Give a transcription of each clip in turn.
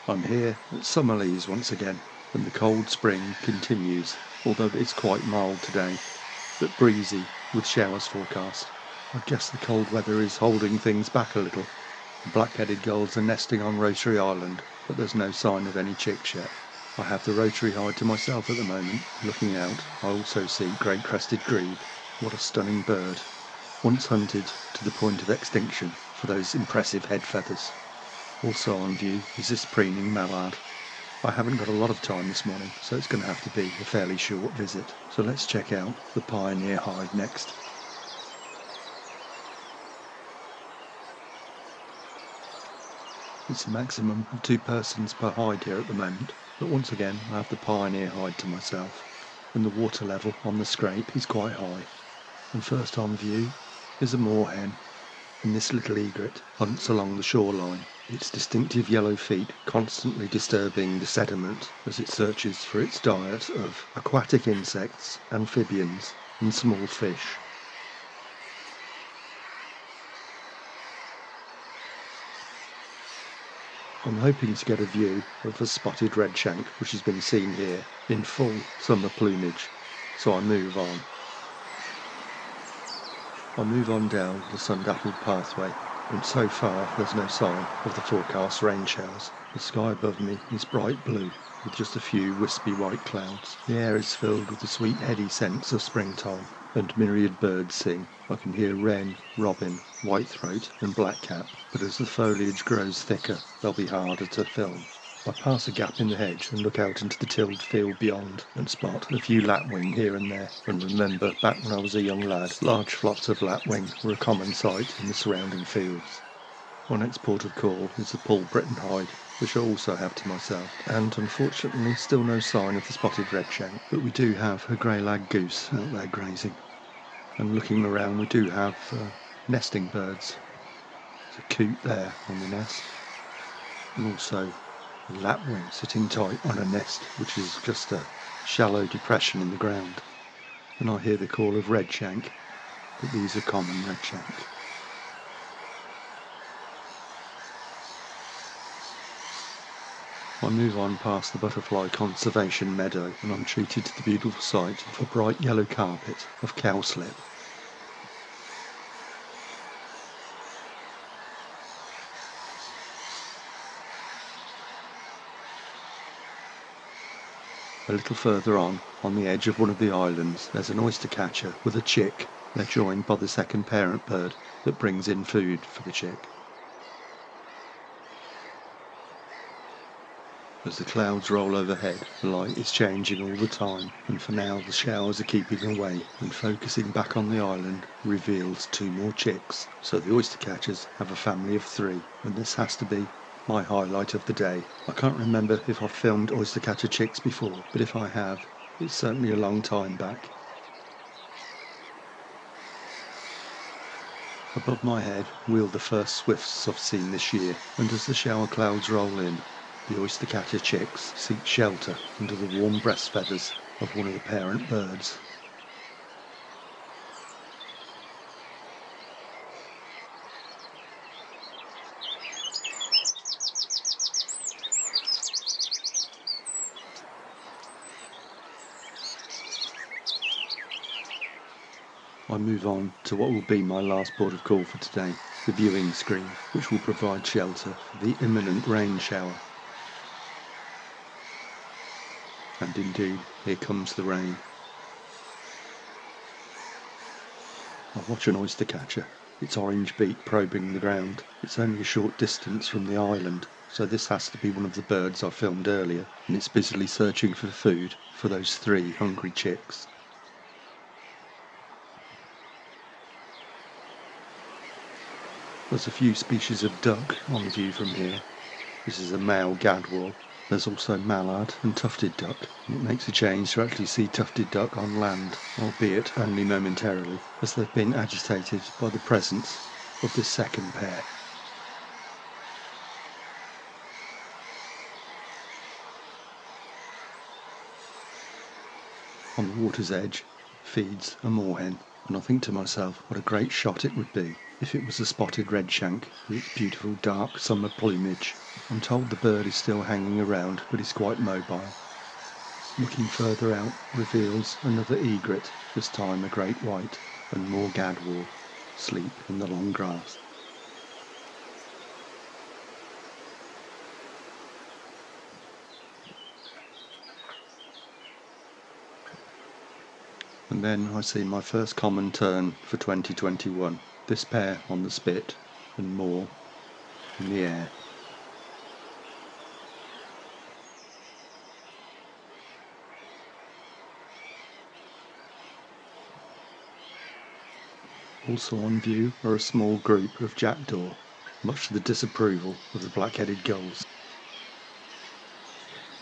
I'm here at Leys once again, and the cold spring continues, although it's quite mild today, but breezy with showers forecast. I guess the cold weather is holding things back a little. The black-headed gulls are nesting on Rotary Island, but there's no sign of any chicks yet. I have the rotary hide to myself at the moment. Looking out, I also see great-crested grebe. What a stunning bird. Once hunted to the point of extinction for those impressive head feathers. Also on view is this preening mallard. I haven't got a lot of time this morning, so it's going to have to be a fairly short visit. So let's check out the pioneer hide next. It's a maximum of 2 persons per hide here at the moment, but once again I have the pioneer hide to myself, and the water level on the scrape is quite high. And first on view is a moorhen, and this little egret hunts along the shoreline, its distinctive yellow feet constantly disturbing the sediment as it searches for its diet of aquatic insects, amphibians and small fish. I'm hoping to get a view of a spotted redshank which has been seen here in full summer plumage, so I move on. I move on down the sun-dappled pathway, and so far there's no sign of the forecast rain showers. The sky above me is bright blue, with just a few wispy white clouds. The air is filled with the sweet heady scents of springtime, and myriad birds sing. I can hear wren, robin, whitethroat and blackcap, but as the foliage grows thicker, they'll be harder to film. I pass a gap in the hedge and look out into the tilled field beyond and spot a few lapwing here and there, and remember back when I was a young lad, large flocks of lapwing were a common sight in the surrounding fields. My next port of call is the Paul Britton hide, which I also have to myself, and unfortunately still no sign of the spotted redshank, but we do have a grey lag goose out there grazing. And looking around we do have nesting birds. There's a coot there on the nest, and also a lapwing sitting tight on a nest which is just a shallow depression in the ground. And I hear the call of redshank, but these are common redshank. I move on past the butterfly conservation meadow, and I'm treated to the beautiful sight of a bright yellow carpet of cowslip. A little further on the edge of one of the islands, there's an oystercatcher with a chick. They're joined by the second parent bird that brings in food for the chick. As the clouds roll overhead, the light is changing all the time, and for now the showers are keeping away, and focusing back on the island reveals 2 more chicks. So the oystercatchers have a family of 3, and this has to be my highlight of the day. I can't remember if I've filmed oystercatcher chicks before, but if I have, it's certainly a long time back. Above my head wheel the first swifts I've seen this year, and as the shower clouds roll in, the oystercatcher chicks seek shelter under the warm breast feathers of one of the parent birds. I move on to what will be my last port of call for today, the viewing screen, which will provide shelter for the imminent rain shower. And indeed, here comes the rain. I watch an oystercatcher, its orange beak probing the ground. It's only a short distance from the island, so this has to be one of the birds I filmed earlier, and it's busily searching for food for those 3 hungry chicks. There's a few species of duck on view from here. This is a male gadwall. There's also mallard and tufted duck, and it makes a change to actually see tufted duck on land, albeit only momentarily, as they've been agitated by the presence of this second pair. On the water's edge feeds a moorhen. and I think to myself what a great shot it would be if it was a spotted redshank with its beautiful dark summer plumage. I'm told the bird is still hanging around, but is quite mobile. Looking further out reveals another egret, this time a great white, and more gadwall sleep in the long grass. And then I see my first common tern for 2021, this pair on the spit and more in the air. Also on view are a small group of jackdaw, much to the disapproval of the black-headed gulls.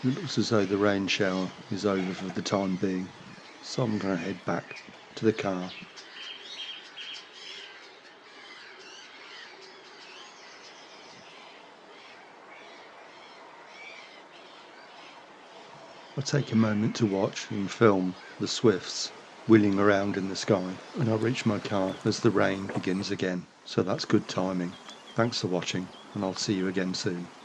It looks as though the rain shower is over for the time being, so I'm going to head back to the car. I take a moment to watch and film the swifts wheeling around in the sky, and I reach my car as the rain begins again, so that's good timing. Thanks for watching, and I'll see you again soon.